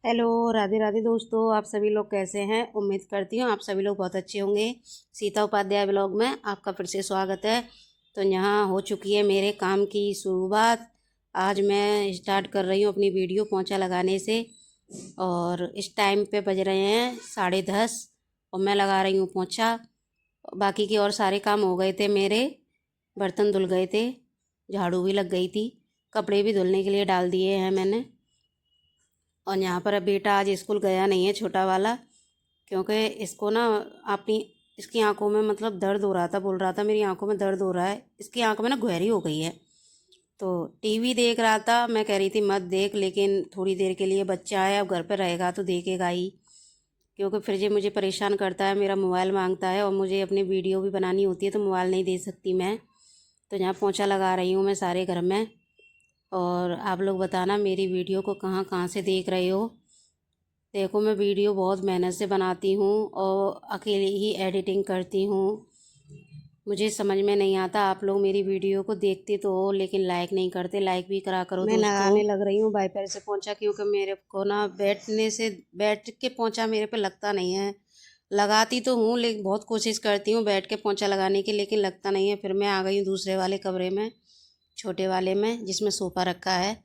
Hello, Radhe Radhe दोस्तों। आप सभी लोग कैसे हैं? उम्मीद करती हूँ आप सभी लोग बहुत अच्छे होंगे। सीता उपाध्याय ब्लॉग में आपका फिर से स्वागत है। तो यहाँ हो चुकी है मेरे काम की शुरुआत। आज मैं स्टार्ट कर रही हूँ अपनी वीडियो पोंछा लगाने से। और इस टाइम पे बज रहे हैं 10:30 और मैं लगा रही हूँ पोंछा। बाकी के और सारे काम हो गए थे मेरे। बर्तन धुल गए थे, झाड़ू भी लग गई थी, कपड़े भी धुलने के लिए डाल दिए हैं मैंने। और यहाँ पर अब बेटा आज स्कूल गया नहीं है, छोटा वाला, क्योंकि इसको ना अपनी इसकी आंखों में मतलब दर्द हो रहा था। बोल रहा था मेरी आंखों में दर्द हो रहा है। इसकी आंख में ना गुहरी हो गई है। तो टीवी देख रहा था। मैं कह रही थी मत देख, लेकिन थोड़ी देर के लिए बच्चा है, अब घर पर रहेगा तो देखेगा ही, क्योंकि फिर ये मुझे परेशान करता है, मेरा मोबाइल मांगता है और मुझे अपनी वीडियो भी बनानी होती है तो मोबाइल नहीं दे सकती मैं। तो यहाँ पोंछा लगा रही हूँ मैं सारे घर में। और आप लोग बताना मेरी वीडियो को कहाँ कहाँ से देख रहे हो। देखो, मैं वीडियो बहुत मेहनत से बनाती हूँ और अकेले ही एडिटिंग करती हूँ। मुझे समझ में नहीं आता, आप लोग मेरी वीडियो को देखते तो हो लेकिन लाइक नहीं करते। लाइक भी करा करो दोस्तों। मैं लगाने लग रही हूँ बाई पैर से पोंछा, क्योंकि मेरे को ना बैठ के पोंछा मेरे पे लगता नहीं है। लगाती तो हूँ लेकिन बहुत कोशिश करती हूँ बैठ के पोंछा लगाने की, लेकिन लगता नहीं है। फिर मैं आ गई हूँ दूसरे वाले कमरे में, छोटे वाले में जिसमें सोफ़ा रखा है,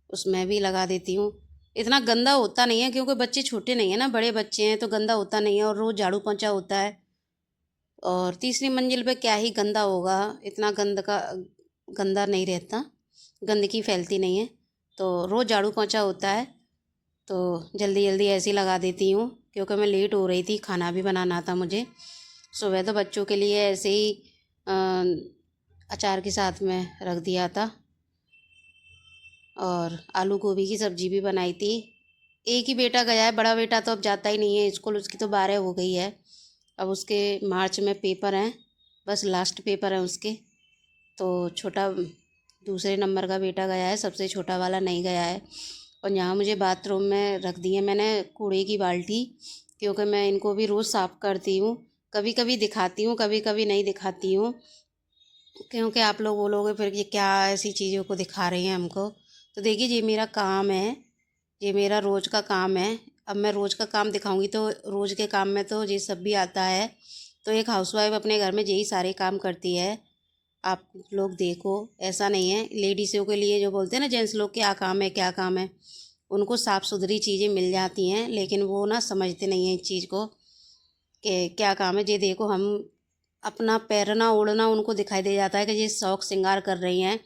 उसमें भी लगा देती हूँ। इतना गंदा होता नहीं है क्योंकि बच्चे छोटे नहीं हैं ना, बड़े बच्चे हैं तो गंदा होता नहीं है। और रोज़ झाड़ू पोंछा होता है। और तीसरी मंजिल पे क्या ही गंदा होगा, इतना गंदा नहीं रहता, गंदगी फैलती नहीं है। तो रोज़ झाड़ू पोंछा होता है। तो जल्दी जल्दी ऐसे ही लगा देती हूँ, क्योंकि मैं लेट हो रही थी, खाना भी बनाना था मुझे। सुबह तो बच्चों के लिए ऐसे ही अचार के साथ में रख दिया था और आलू गोभी की सब्ज़ी भी बनाई थी। एक ही बेटा गया है, बड़ा बेटा तो अब जाता ही नहीं है स्कूल, उसकी तो 12 हो गई है। अब उसके मार्च में पेपर हैं, बस लास्ट पेपर है उसके। तो छोटा दूसरे नंबर का बेटा गया है, सबसे छोटा वाला नहीं गया है। और यहाँ मुझे बाथरूम में रख दी है मैंने कूड़े की बाल्टी, क्योंकि मैं इनको भी रोज़ साफ़ करती हूँ। कभी कभी दिखाती हूँ, कभी कभी नहीं दिखाती हूँ, क्योंकि आप लोग बोलोगे फिर ये क्या ऐसी चीज़ों को दिखा रही हैं हमको। तो देखिए, ये मेरा काम है, ये मेरा रोज़ का काम है। अब मैं रोज़ का काम दिखाऊंगी तो रोज़ के काम में तो ये सब भी आता है। तो एक हाउसवाइफ अपने घर में यही सारे काम करती है। आप लोग देखो, ऐसा नहीं है लेडीज़ों के लिए जो बोलते हैं ना जेंट्स लोग क्या काम है क्या काम है, उनको साफ़ सुथरी चीज़ें मिल जाती हैं, लेकिन वो ना समझते नहीं हैं इस चीज़ को कि क्या काम है। ये देखो, हम अपना पैरना ओढ़ना उनको दिखाई दे जाता है कि ये शौक श्रृंगार कर रही हैं,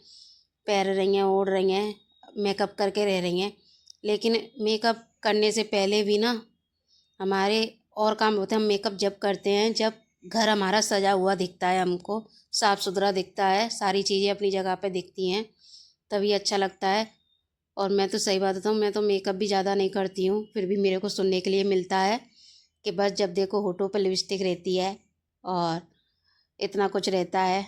पैर रही हैं, ओढ़ रही हैं, मेकअप करके रह रही हैं। लेकिन मेकअप करने से पहले भी ना हमारे और काम होते हैं। हम मेकअप जब करते हैं जब घर हमारा सजा हुआ दिखता है, हमको साफ़ सुथरा दिखता है, सारी चीज़ें अपनी जगह पे दिखती हैं, तभी अच्छा लगता है। और मैं तो सही बात बताऊँ, मैं तो मेकअप भी ज़्यादा नहीं करती हूँ, फिर भी मेरे को सुनने के लिए मिलता है कि बस जब देखो होठों पर लिपस्टिक रहती है और इतना कुछ रहता है।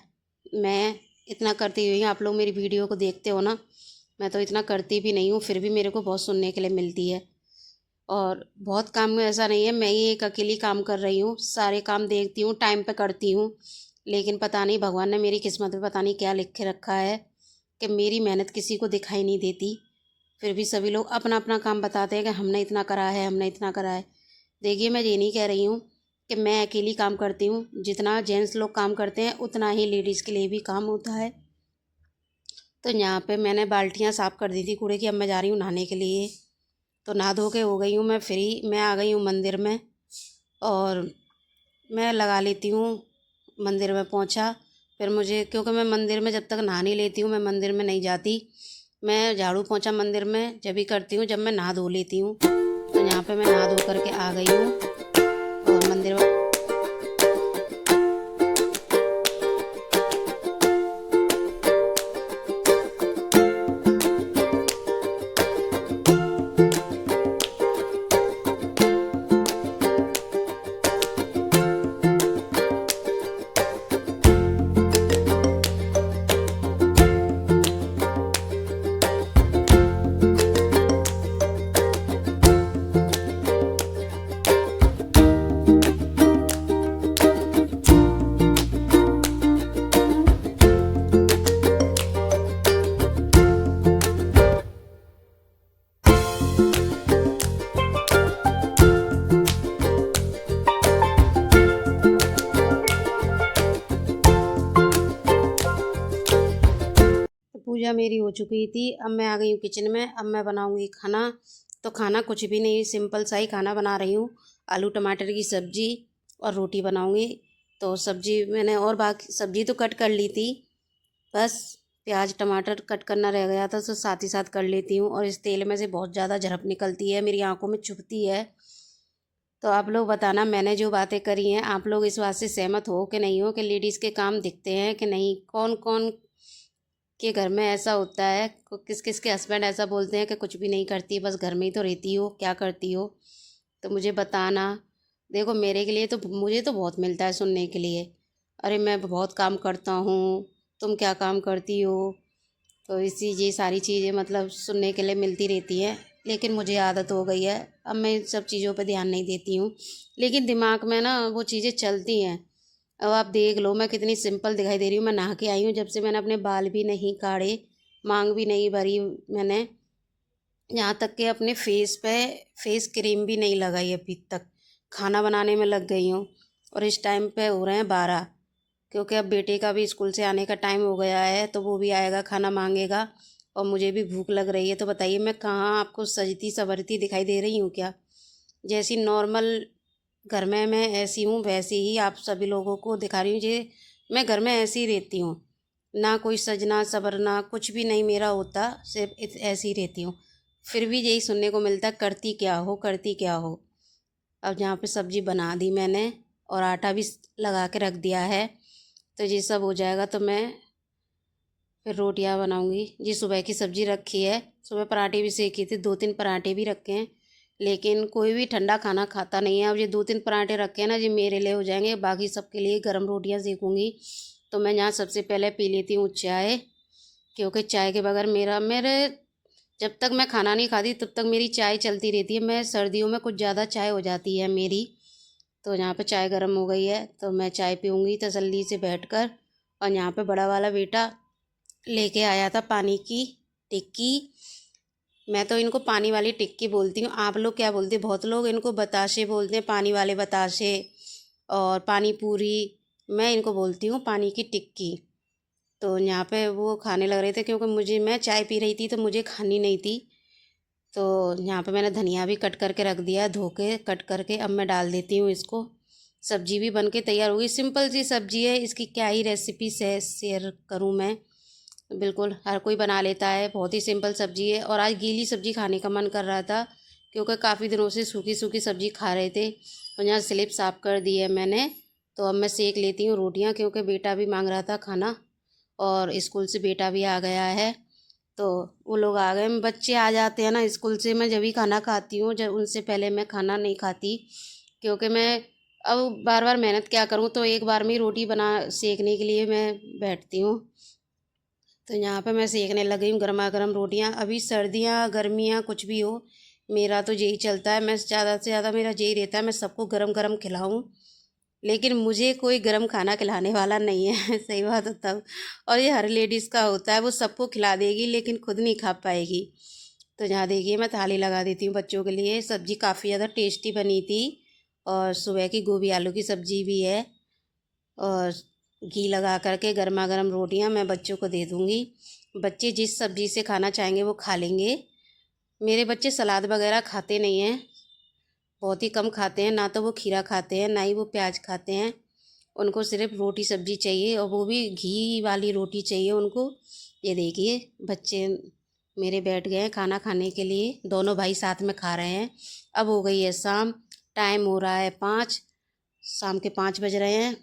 मैं इतना करती हुई, आप लोग मेरी वीडियो को देखते हो ना, मैं तो इतना करती भी नहीं हूँ, फिर भी मेरे को बहुत सुनने के लिए मिलती है। और बहुत काम में ऐसा नहीं है मैं ही एक अकेली काम कर रही हूँ, सारे काम देखती हूँ, टाइम पे करती हूँ। लेकिन पता नहीं भगवान ने मेरी किस्मत में पता नहीं क्या लिख के रखा है कि मेरी मेहनत किसी को दिखाई नहीं देती। फिर भी सभी लोग अपना अपना काम बताते हैं कि हमने इतना करा है, हमने इतना करा है। देखिए, मैं ये नहीं कह रही हूँ कि मैं अकेली काम करती हूँ। जितना जेंट्स लोग काम करते हैं उतना ही लेडीज़ के लिए भी काम होता है। तो यहाँ पे मैंने बाल्टियाँ साफ़ कर दी थी कूड़े की। अब मैं जा रही हूँ नहाने के लिए। तो नहा धो के हो गई हूँ मैं फ्री। मैं आ गई हूँ मंदिर में और मैं लगा लेती हूँ मंदिर में पोंछा। फिर मुझे, क्योंकि मैं मंदिर में जब तक नहा नहीं लेती हूँ मैं मंदिर में नहीं जाती। मैं झाड़ू पोंछा मंदिर में जब भी करती हूँ जब मैं नहा धो लेती हूँ। तो यहाँ पे मैं नहा धो करके आ गई हूँ और मंदिर में मेरी हो चुकी थी। अब मैं आ गई हूँ किचन में। अब मैं बनाऊँगी खाना। तो खाना कुछ भी नहीं, सिंपल सा ही खाना बना रही हूँ। आलू टमाटर की सब्ज़ी और रोटी बनाऊँगी। तो सब्ज़ी मैंने और बाकी सब्ज़ी तो कट कर ली थी, बस प्याज टमाटर कट करना रह गया था, तो साथ ही साथ कर लेती हूँ। और इस तेल में से बहुत ज़्यादा झड़प निकलती है, मेरी आंखों में चुभती है। तो आप लोग बताना, मैंने जो बातें करी हैं आप लोग इस बात से सहमत हो कि नहीं हो कि लेडीज़ के काम दिखते हैं कि नहीं? कौन कौन के घर में ऐसा होता है, किस किस के हस्बैंड ऐसा बोलते हैं कि कुछ भी नहीं करती, बस घर में ही तो रहती हो, क्या करती हो? तो मुझे बताना। देखो मेरे के लिए तो, मुझे तो बहुत मिलता है सुनने के लिए। अरे मैं बहुत काम करता हूँ, तुम क्या काम करती हो? तो इसी ये सारी चीज़ें मतलब सुनने के लिए मिलती रहती हैं। लेकिन मुझे आदत हो गई है, अब मैं इन सब चीज़ों पे ध्यान नहीं देती हूँ। लेकिन दिमाग में ना वो चीज़ें चलती हैं। अब आप देख लो मैं कितनी सिंपल दिखाई दे रही हूँ। मैं नहा के आई हूँ, जब से मैंने अपने बाल भी नहीं काढ़े, मांग भी नहीं भरी मैंने, यहाँ तक कि अपने फेस पे फेस क्रीम भी नहीं लगाई अभी तक। खाना बनाने में लग गई हूँ। और इस टाइम पे हो रहे हैं 12, क्योंकि अब बेटे का भी स्कूल से आने का टाइम हो गया है, तो वो भी आएगा, खाना मांगेगा। और मुझे भी भूख लग रही है। तो बताइए मैं कहाँ आपको सजती सवरती दिखाई दे रही हूँ क्या? जैसी नॉर्मल घर में मैं ऐसी हूँ, वैसे ही आप सभी लोगों को दिखा रही हूँ। ये मैं घर में ऐसी ही रहती हूँ, ना कोई सजना सवरना कुछ भी नहीं मेरा होता, सिर्फ ऐसी ही रहती हूँ। फिर भी यही सुनने को मिलता है, करती क्या हो, करती क्या हो। अब यहाँ पे सब्ज़ी बना दी मैंने और आटा भी लगा के रख दिया है। तो ये सब हो जाएगा तो मैं फिर रोटियां बनाऊंगी। जी सुबह की सब्ज़ी रखी है, सुबह पराठे भी सेके थे, 2-3 पराठे भी रखे हैं। लेकिन कोई भी ठंडा खाना खाता नहीं है। अब ये 2-3 पराठे रखे हैं ना, ये मेरे लिए हो जाएंगे, बाकी सबके लिए गर्म रोटियां सेकूंगी। तो मैं यहाँ सबसे पहले पी लेती हूँ चाय, क्योंकि चाय के बगैर मेरे जब तक मैं खाना नहीं खाती तब तक मेरी चाय चलती रहती है। मैं सर्दियों में कुछ ज़्यादा चाय हो जाती है मेरी। तो यहाँ पे चाय गर्म हो गई है, तो मैं चाय पीऊँगी तसल्ली से बैठकर। और यहाँ पे बड़ा वाला बेटा लेके आया था पानी की टिक्की। मैं तो इनको पानी वाली टिक्की बोलती हूँ, आप लोग क्या बोलते हैं? बहुत लोग इनको बताशे बोलते हैं, पानी वाले बताशे और पानी पूरी। मैं इनको बोलती हूँ पानी की टिक्की। तो यहाँ पे वो खाने लग रहे थे, क्योंकि मैं चाय पी रही थी तो मुझे खानी नहीं थी। तो यहाँ पे मैंने धनिया भी कट करके रख दिया, धो के कट करके। अब मैं डाल देती हूँ इसको। सब्जी भी बन के तैयार हो गई। सिंपल सी सब्जी है, इसकी क्या ही रेसिपी से शेयर करूँ मैं। बिल्कुल हर कोई बना लेता है, बहुत ही सिंपल सब्जी है। और आज गीली सब्जी खाने का मन कर रहा था, क्योंकि काफ़ी दिनों से सूखी सूखी सब्जी खा रहे थे। और यहाँ स्लिप साफ कर दी है मैंने। तो अब मैं सेक लेती हूँ रोटियाँ, क्योंकि बेटा भी मांग रहा था खाना और स्कूल से बेटा भी आ गया है। तो वो लोग आ गए, बच्चे आ जाते हैं ना स्कूल से, मैं जब ही खाना खाती हूँ, जब उनसे पहले मैं खाना नहीं खाती। क्योंकि मैं अब बार बार मेहनत क्या करूँ, तो एक बार में ही रोटी बना सेकने के लिए मैं बैठती हूँ। तो यहाँ पे मैं सेकने लग गई हूँ गर्मा गर्म रोटियाँ। अभी सर्दियाँ गर्मियाँ कुछ भी हो, मेरा तो यही चलता है। मैं ज़्यादा से ज़्यादा मेरा यही रहता है, मैं सबको गरम गरम खिलाऊँ। लेकिन मुझे कोई गरम खाना खिलाने वाला नहीं है सही बात होता है। और ये हर लेडीज़ का होता है, वो सबको खिला देगी लेकिन खुद नहीं खा पाएगी। तो यहाँ देखिए मैं थाली लगा देती हूँ बच्चों के लिए। सब्ज़ी काफ़ी ज़्यादा टेस्टी बनी थी। और सुबह की गोभी आलू की सब्ज़ी भी है। और घी लगा करके गर्मा गर्म रोटियाँ मैं बच्चों को दे दूँगी। बच्चे जिस सब्ज़ी से खाना चाहेंगे वो खा लेंगे। मेरे बच्चे सलाद वगैरह खाते नहीं हैं, बहुत ही कम खाते हैं। ना तो वो खीरा खाते हैं, ना ही वो प्याज खाते हैं। उनको सिर्फ रोटी सब्जी चाहिए, और वो भी घी वाली रोटी चाहिए उनको। ये देखिए बच्चे मेरे बैठ गए हैं खाना खाने के लिए, दोनों भाई साथ में खा रहे हैं। अब हो गई है शाम, टाइम हो रहा है 5, शाम के 5 बज रहे हैं।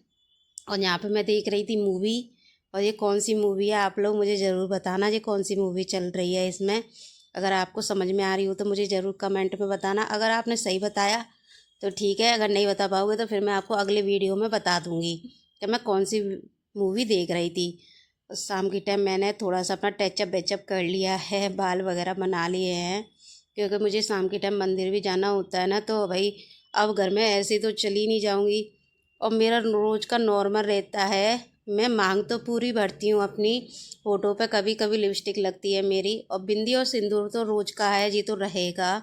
और यहाँ पे मैं देख रही थी मूवी। और ये कौन सी मूवी है आप लोग मुझे ज़रूर बताना, ये कौन सी मूवी चल रही है इसमें। अगर आपको समझ में आ रही हो तो मुझे ज़रूर कमेंट में बताना। अगर आपने सही बताया तो ठीक है, अगर नहीं बता पाओगे तो फिर मैं आपको अगले वीडियो में बता दूँगी कि मैं कौन सी मूवी देख रही थी। शाम के टाइम मैंने थोड़ा सा अपना टचअप वेचअप कर लिया है, बाल वगैरह बना लिए हैं, क्योंकि मुझे शाम के टाइम मंदिर भी जाना होता है ना। तो भाई अब घर में ऐसे तो चली नहीं जाऊँगी। और मेरा रोज़ का नॉर्मल रहता है, मैं मांग तो पूरी भरती हूँ अपनी, होठों पे कभी कभी लिपस्टिक लगती है मेरी, और बिंदी और सिंदूर तो रोज़ का है, ये तो रहेगा।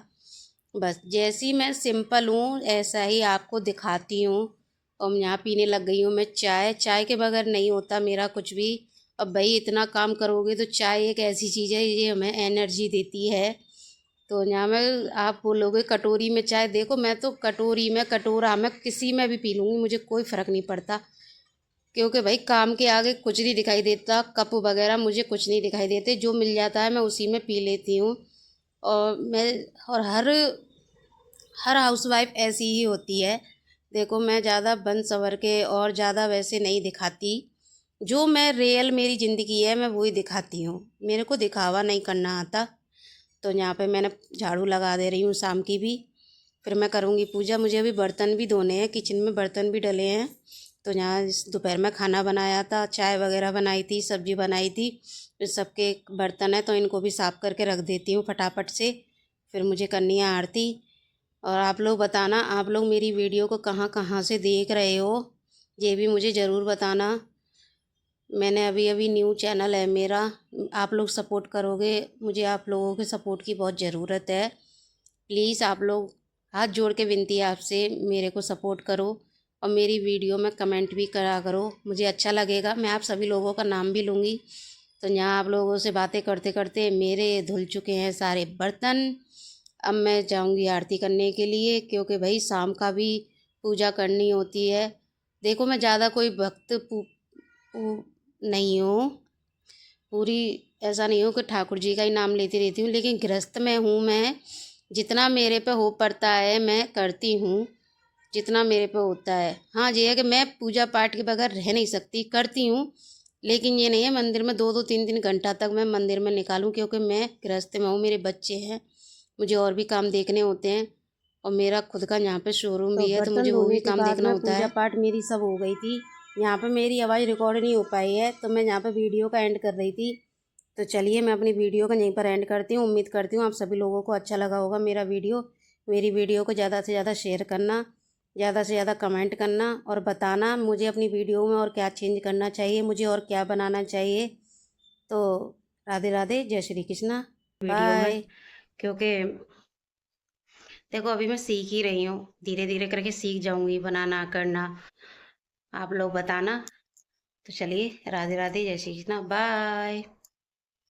बस जैसी मैं सिंपल हूँ ऐसा ही आपको दिखाती हूँ। और यहाँ पीने लग गई हूँ मैं चाय। चाय के बगैर नहीं होता मेरा कुछ भी। अब भाई इतना काम करोगे तो चाय एक ऐसी चीज़ है, ये हमें एनर्जी देती है। तो यहाँ में आप बोलोगे कटोरी में चाय, देखो मैं तो कटोरी में, कटोरा में, किसी में भी पी लूँगी, मुझे कोई फ़र्क नहीं पड़ता। क्योंकि भाई काम के आगे कुछ नहीं दिखाई देता, कप वगैरह मुझे कुछ नहीं दिखाई देते, जो मिल जाता है मैं उसी में पी लेती हूँ। और मैं, और हर हाउसवाइफ ऐसी ही होती है। देखो मैं ज़्यादा बन सवर के और ज़्यादा वैसे नहीं दिखाती, जो मैं रियल मेरी ज़िंदगी है मैं वही दिखाती हूँ, मेरे को दिखावा नहीं करना आता। तो यहाँ पे मैंने झाड़ू लगा दे रही हूँ शाम की भी, फिर मैं करूँगी पूजा। मुझे अभी बर्तन भी धोने हैं, किचन में बर्तन भी डले हैं। तो यहाँ दोपहर में खाना बनाया था, चाय वगैरह बनाई थी, सब्जी बनाई थी, फिर सबके बर्तन है तो इनको भी साफ़ करके रख देती हूँ फटाफट से। फिर मुझे करनी है आरती। और आप लोग बताना, आप लोग मेरी वीडियो को कहाँ कहाँ से देख रहे हो, ये भी मुझे ज़रूर बताना। मैंने अभी अभी न्यू चैनल है मेरा, आप लोग सपोर्ट करोगे, मुझे आप लोगों के सपोर्ट की बहुत ज़रूरत है। प्लीज़ आप लोग, हाथ जोड़ के विनती है आपसे, मेरे को सपोर्ट करो और मेरी वीडियो में कमेंट भी करा करो, मुझे अच्छा लगेगा। मैं आप सभी लोगों का नाम भी लूँगी। तो यहाँ आप लोगों से बातें करते करते मेरे धुल चुके हैं सारे बर्तन। अब मैं जाऊँगी आरती करने के लिए, क्योंकि भाई शाम का भी पूजा करनी होती है। देखो मैं ज़्यादा कोई भक्त नहीं हूँ, पूरी ऐसा नहीं हो कि ठाकुर जी का ही नाम लेती रहती हूँ, लेकिन गृहस्थ में हूँ मैं। जितना मेरे पे हो पड़ता है मैं करती हूँ, जितना मेरे पे होता है। हाँ ये है कि मैं पूजा पाठ के बगैर रह नहीं सकती, करती हूँ, लेकिन ये नहीं है मंदिर में 2-2 3-3 घंटा तक मैं मंदिर में निकालूं, क्योंकि मैं गृहस्थ में हूँ, मेरे बच्चे हैं, मुझे और भी काम देखने होते हैं, और मेरा खुद का यहाँ पे शोरूम भी है, तो मुझे वो भी काम देखना होता है। पूजा पाठ मेरी सब हो गई थी, यहाँ पे मेरी आवाज़ रिकॉर्ड नहीं हो पाई है, तो मैं यहाँ पे वीडियो का एंड कर रही थी। तो चलिए मैं अपनी वीडियो को यहीं पर एंड करती हूँ। उम्मीद करती हूँ आप सभी लोगों को अच्छा लगा होगा मेरा वीडियो। मेरी वीडियो को ज़्यादा से ज़्यादा शेयर करना, ज़्यादा से ज़्यादा कमेंट करना और बताना मुझे अपनी वीडियो में और क्या चेंज करना चाहिए, मुझे और क्या बनाना चाहिए। तो राधे राधे, जय श्री कृष्णा, बाय। क्योंकि देखो अभी मैं सीख ही रही हूँ, धीरे धीरे करके सीख जाऊँगी बनाना करना, आप लोग बताना। तो चलिए राधे राधे, जय श्री कृष्णा, बाय।